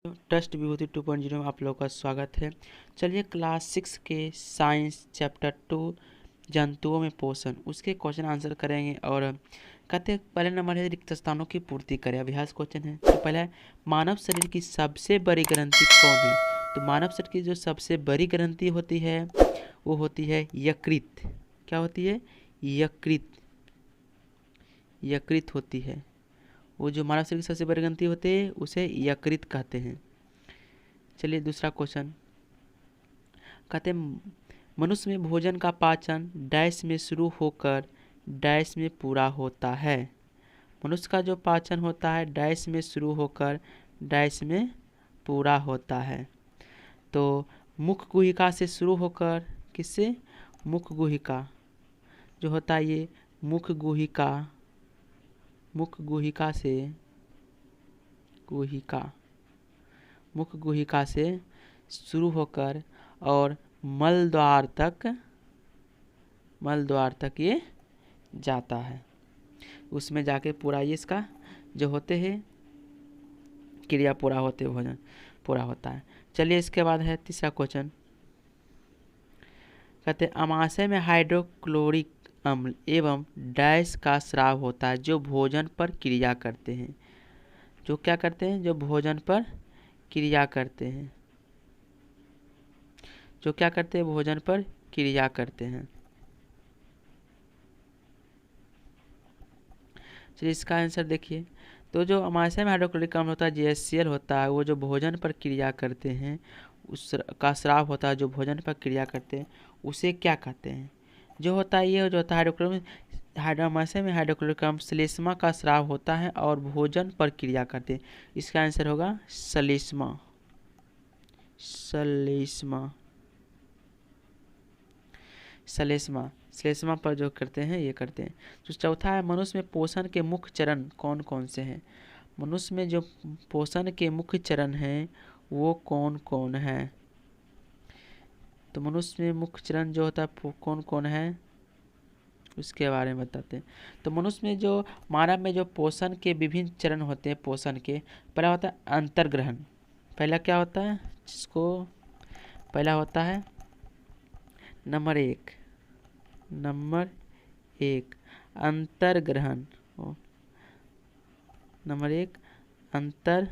Trust विभूति 2.0 में आप लोगों का स्वागत है। चलिए क्लास 6 के साइंस चैप्टर 2 जंतुओं में पोषण उसके क्वेश्चन आंसर करेंगे। और कहते हैं पहले नंबर है रिक्त स्थानों की पूर्ति करें। अभ्यास क्वेश्चन है। तो पहला है मानव शरीर की सबसे बड़ी ग्रंथि कौन है। तो मानव शरीर की जो सबसे बड़ी ग्रंथि होती है वो होती है यकृत। क्या होती है? यकृत। यकृत होती है। वो जो मानव शरीर की सबसे बड़ी ग्रंथि होती है उसे यकृत कहते हैं। चलिए दूसरा क्वेश्चन कहते हैं मनुष्य में भोजन का पाचन डैश में शुरू होकर डैश में पूरा होता है। मनुष्य का जो पाचन होता है डैश में शुरू होकर डैश में पूरा होता है। तो मुख गुहिका से शुरू होकर किससे? मुख गुहिका जो होता है ये मुख गुहिका। मुख गुहिका से मुख गुहिका से शुरू होकर और मल द्वार तक ये जाता है। उसमें जाके पूरा ये इसका जो होते हैं क्रिया पूरा होते भोजन पूरा होता है। चलिए इसके बाद है तीसरा क्वेश्चन कहते हैं अमाशय में हाइड्रोक्लोरिक अम्ल एवं डैश का स्राव होता है जो भोजन पर क्रिया करते हैं। जो क्या करते हैं? जो भोजन पर क्रिया करते हैं। जो क्या करते हैं? भोजन पर क्रिया करते हैं। चलिए इसका आंसर देखिए। तो जो अमाशय में हाइड्रोक्लोरिक अम्ल होता है JHCl होता है वो जो भोजन पर क्रिया करते हैं उसका स्राव होता है। जो भोजन पर क्रिया करते हैं उसे क्या कहते हैं? जो होता है ये जो होता है अमाशय में हाइड्रोक्लोरिक अम्ल श्लेष्मा का स्राव होता है और भोजन पर क्रिया करते हैं। इसका आंसर होगा श्लेष्मा। श्लेष्मा पर जो करते हैं ये करते हैं। तो चौथा है मनुष्य में पोषण के मुख्य चरण कौन कौन से हैं। मनुष्य में जो पोषण के मुख्य चरण हैं वो कौन कौन है। तो मनुष्य में मुख्य चरण जो होता है कौन कौन है उसके बारे में बताते हैं। तो मनुष्य में जो मानव में जो पोषण के विभिन्न चरण होते हैं पोषण के पहला होता है अंतर्ग्रहण। पहला क्या होता है जिसको पहला होता है नंबर एक अंतर्ग्रहण। नंबर एक अंतर्ग्रहण।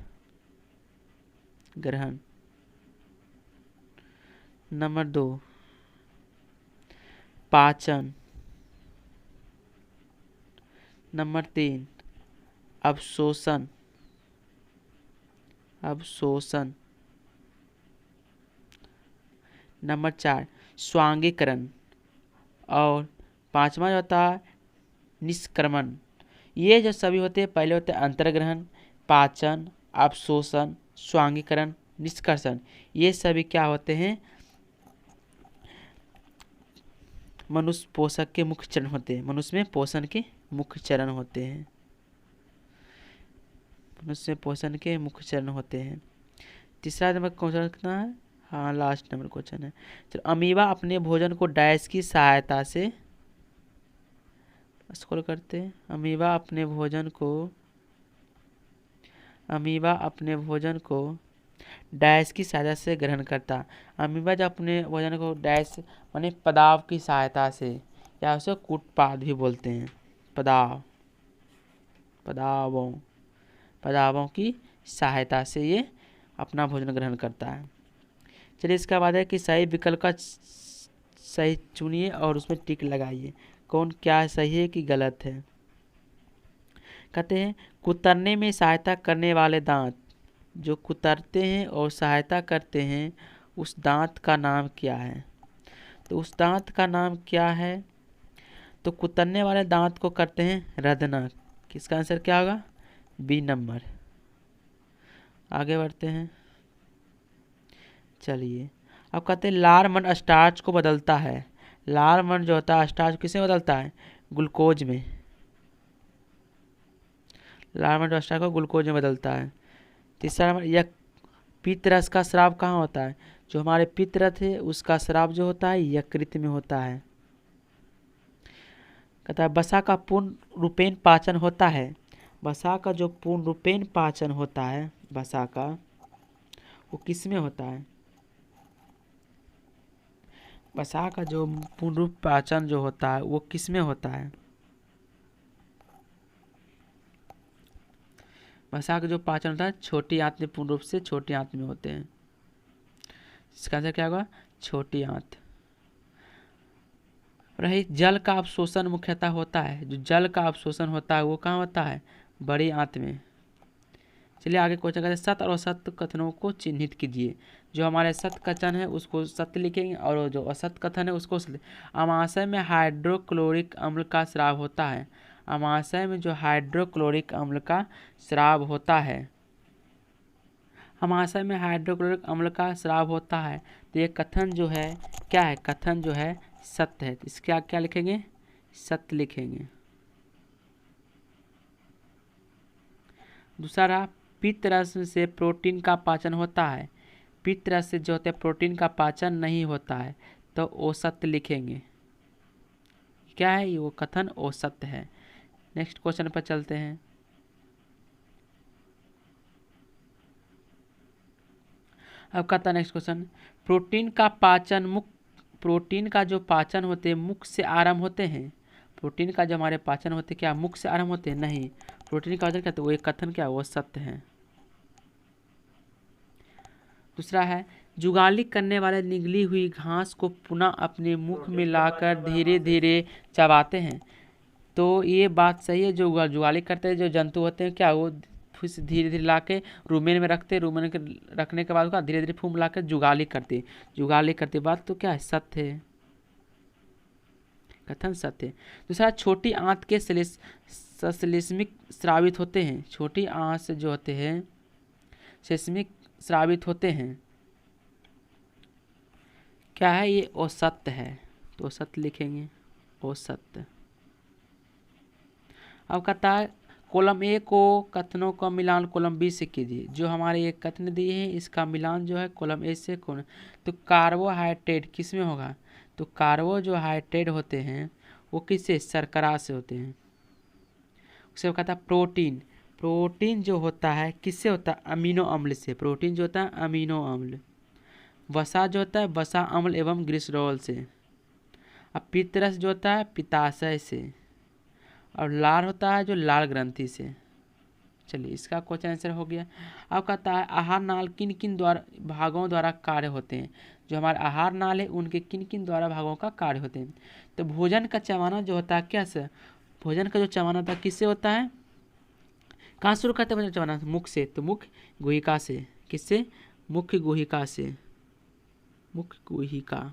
नंबर दो पाचन। नंबर तीन अवशोषण। नंबर चार स्वांगीकरण। और पांचवा जो होता है निष्क्रमण। ये जो सभी होते हैं पहले होते हैं अंतर्ग्रहण, पाचन, अवशोषण, स्वांगीकरण, निष्कर्षण। ये सभी क्या होते हैं? मनुष्य पोषक के मुख्य चरण होते हैं। मनुष्य में पोषण के मुख्य चरण होते हैं। मनुष्य में पोषण के मुख्य चरण होते हैं। तीसरा नंबर क्वेश्चन कितना है? हाँ लास्ट नंबर क्वेश्चन है। चलो अमीबा अपने भोजन को डैश की सहायता से स्क्रॉल करते हैं। अमीबा अपने भोजन को डैश की सहायता से ग्रहण करता। अमीबा जब अपने भोजन को डैश माने पदाव की सहायता से या उसे कूटपाद भी बोलते हैं। पदावों की सहायता से ये अपना भोजन ग्रहण करता है। चलिए इसका बाद है कि सही विकल्प का सही चुनिए और उसमें टिक लगाइए। कौन क्या सही है कि गलत है। कहते हैं कुतरने में सहायता करने वाले दांत जो कुतरते हैं और सहायता करते हैं उस दांत का नाम क्या है। तो उस दांत का नाम क्या है? तो कुतरने वाले दांत को करते हैं रदनक। किसका आंसर क्या होगा? B number. आगे बढ़ते हैं। चलिए अब कहते हैं लार स्टार्च को बदलता है। लार जो होता है स्टार्च किसमें बदलता है? ग्लूकोज में। लार जो स्टार्च को ग्लूकोज में बदलता है। तीसरा नंबर यह पित्तरस का स्राव कहाँ होता है? जो हमारे पित्तरस है उसका स्राव जो होता है यकृत में होता है। कहता है वसा का पूर्ण रूपेण पाचन होता है। वसा का जो पूर्ण रूपेण पाचन होता है वसा का वो किस में होता है? वसा का जो पूर्ण रूप पाचन जो होता है वो किस में होता है? वसा का जो पाचन होता है छोटी आंत में, पूर्ण रूप से छोटी आंत में होते हैं। इसका आंसर क्या होगा? छोटी आंत। रही जल का अवशोषण मुख्यतः होता है, जो जल का अवशोषण होता है वो कहाँ होता है? बड़ी आंत में। चलिए आगे क्वेश्चन करते हैं, सत्य और असत्य कथनों को चिन्हित कीजिए। जो हमारे सत्य कथन है उसको सत्य लिखेंगे और जो असत्य कथन है उसको अमाशय में हाइड्रोक्लोरिक अम्ल का स्राव होता है। अमाशय में जो हाइड्रोक्लोरिक अम्ल का स्राव होता है, अमाशय में हाइड्रोक्लोरिक अम्ल का स्राव होता है, तो ये कथन जो है क्या है? कथन जो है सत्य है। इसके क्या लिखेंगे? सत्य लिखेंगे। दूसरा, पित्त रस से प्रोटीन का पाचन होता है। पित्त रस से जो होता है प्रोटीन का पाचन नहीं होता है, तो असत्य लिखेंगे। क्या है ये? वो कथन असत्य है। नेक्स्ट क्वेश्चन पर चलते हैं। अब कहता है नेक्स्ट क्वेश्चन, प्रोटीन का पाचन मुख, प्रोटीन का जो पाचन होते हैं मुख से आरंभ होते हैं। प्रोटीन का जो हमारे पाचन होते हैं क्या मुख से आरंभ होते हैं? नहीं। प्रोटीन का पाचन क्या? तो वो एक कथन क्या? वो सत्य है। दूसरा है, जुगाली करने वाले निगली हुई घास को पुनः अपने मुख में लाकर धीरे धीरे चबाते हैं। तो ये बात सही है। जो जुगाली करते हैं जो जंतु होते हैं क्या वो फिर धीरे धीरे ला के रूमेन में रखते, रूमेन के रखने के बाद उसका धीरे धीरे फूम ला कर जुगाली करते, जुगाली करते। बात तो क्या है? सत्य है, कथन सत्य है। दूसरा, छोटी आंत के सलिस्मिक स्रावित होते हैं। छोटी आंत से जो होते हैं सेस्मिक स्रावित होते हैं। क्या है ये? असत्य है, तो असत्य लिखेंगे। असत्य। अब कहता है कॉलम ए को कथनों का मिलान कॉलम बी से कीजिए। जो हमारे ये कथन दिए हैं इसका मिलान जो है कॉलम ए से कौन, तो कार्बोहाइड्रेट किस में होगा? तो कार्बो जो हाइड्रेट होते हैं वो किससे? शर्करा से होते हैं। उसे कहता है प्रोटीन। प्रोटीन जो होता है किससे होता है? अमीनो अम्ल से। प्रोटीन जो होता है अमीनो अम्ल। वसा जो होता है वसा अम्ल एवं ग्लिसरॉल से। अब पित्तरस जो होता है पित्ताशय से। और लार होता है जो लाल ग्रंथि से। चलिए इसका क्वेश्चन आंसर हो गया। अब कहता है आहार नाल किन किन द्वारा भागों द्वारा कार्य होते हैं। जो हमारे आहार नाल है उनके किन किन द्वारा भागों का कार्य होते हैं। तो भोजन का चबाना जो होता है क्या से? भोजन का जो चबाना होता है किससे होता है? कहाँ शुरू करते हैं भोजन चबाना? मुख से। तो मुख गुहिका से। किससे? मुख्य गुहिका से। मुख्य गुहिका,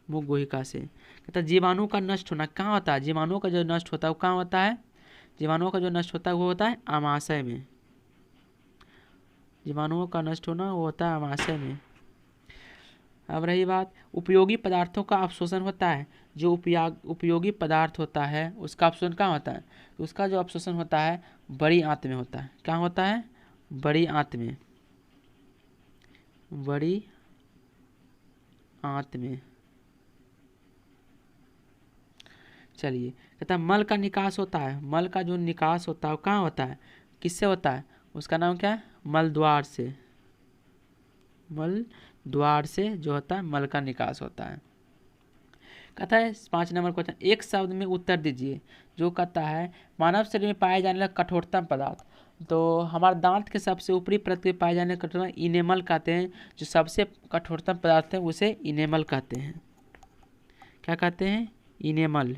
मुख गुहिका से। कहता है जीवाणु का नष्ट होना कहाँ होता है? जीवाणुओं का जो नष्ट होता है वो कहाँ होता है? जीवाणुओं का जो नष्ट होता है वो होता है आमाशय में। जीवाणुओं का नष्ट होना वो होता है आमाशय में। अब रही बात उपयोगी पदार्थों का अवशोषण होता है। जो उपयोगी पदार्थ होता है उसका अवशोषण कहाँ होता है? तो उसका जो अवशोषण होता है बड़ी आंत में होता है। कहाँ होता है? बड़ी आंत में। बड़ी आंत में। चलिए कहता है मल का निकास होता है। मल का जो निकास होता है वो कहाँ होता है? किससे होता है? उसका नाम क्या है? मल द्वार से। मल द्वार से जो होता है मल का निकास होता है। कहता है 5 नंबर क्वेश्चन, एक शब्द में उत्तर दीजिए। जो कहता है मानव शरीर में पाए जाने वाला कठोरतम पदार्थ। तो हमारे दांत के सबसे ऊपरी परत में पाए जाने कठोर इनेमल कहते हैं। जो सबसे कठोरतम पदार्थ है उसे इनेमल कहते हैं। क्या कहते हैं? इनेमल।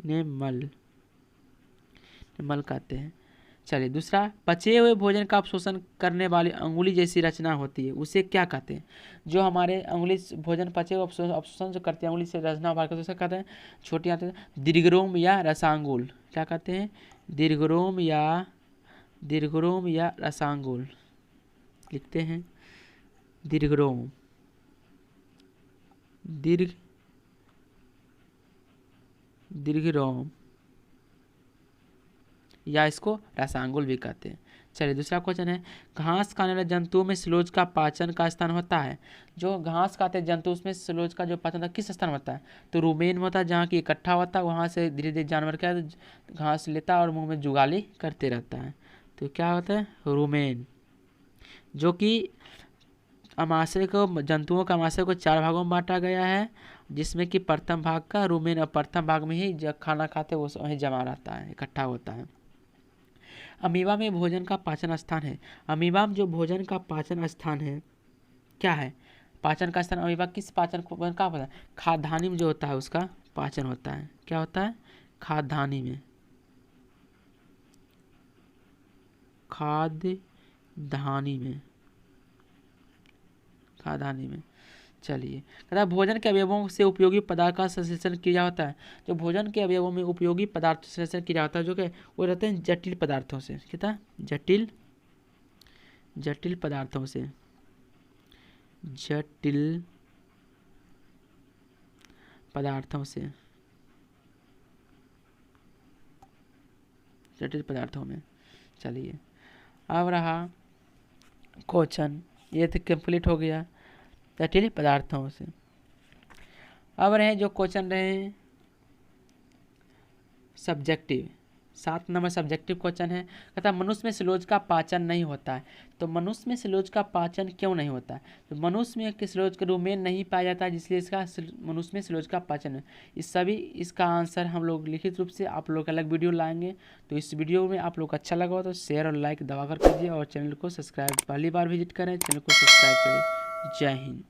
इनेमल मल कहते हैं। चलिए दूसरा, पचे हुए भोजन का अवशोषण करने वाली अंगुली जैसी रचना होती है उसे क्या कहते हैं? जो हमारे अंगुली भोजन पचे हुए अवशोषण जो करते हैं अंगुली से रचना बाहर करते हैं उसे कहते हैं छोटी आंत दीर्घरोम या रसांगुल। क्या कहते हैं? दीर्घरोम या रसांगुल लिखते हैं। दीर्घरोम, दीर्घरोम या इसको रसांगुल भी कहते हैं। चलिए दूसरा क्वेश्चन है, घास खाने वाले जंतुओं में स्लोज का पाचन का स्थान होता है। जो घास खाते हैं जंतु उसमें स्लोज का जो पाचन होता है किस स्थान होता है? तो रूमेन में होता है, जहाँ की इकट्ठा होता है, वहाँ से धीरे धीरे जानवर क्या है, घास लेता है और मुंह में जुगाली करते रहता है। तो क्या होता है? रूमेन। जो कि अमाशय को, जंतुओं का अमाशय को 4 भागों में बांटा गया है, जिसमें कि प्रथम भाग का रूमेन और प्रथम भाग में ही जब खाना खाते वो वहीं जमा रहता है, इकट्ठा होता है। अमीबा में भोजन का पाचन स्थान है। अमीबा में जो भोजन का पाचन स्थान है क्या है? पाचन का स्थान अमीबा किस पाचन को का होता है? खाद्यान्नी में जो होता है उसका पाचन होता है। क्या होता है? खाद्यान्नी में, खाद्यान्नी में, खाद्यान्नी में। चलिए, कहता भोजन के अवयवों से उपयोगी पदार्थ का संश्लेषण किया होता है। जो भोजन के अवयवों में उपयोगी पदार्थ संश्लेषण किया होता है जो कि वो रहते हैं जटिल पदार्थों से। कहता जटिल पदार्थों से, जटिल पदार्थों से, जटिल पदार्थों में। चलिए, अब रहा क्वेश्चन, ये तो कंप्लीट हो गया जटिल पदार्थों से। अब रहे जो क्वेश्चन रहे सब्जेक्टिव, 7 नंबर सब्जेक्टिव क्वेश्चन है। कहता मनुष्य में स्लोज का पाचन नहीं होता है। तो मनुष्य में स्लोज का पाचन क्यों नहीं होता है? तो मनुष्य में स्लोज का रूमेन नहीं पाया जाता है, जिसलिए इसका मनुष्य में स्लोज का पाचन है। इसका आंसर हम लोग लिखित रूप से आप लोग अलग वीडियो लाएंगे। तो इस वीडियो में आप लोग अच्छा लगा हो तो शेयर और लाइक दबाकर कीजिए और चैनल को सब्सक्राइब, पहली बार विजिट करें चैनल को सब्सक्राइब करें। जय हिंद।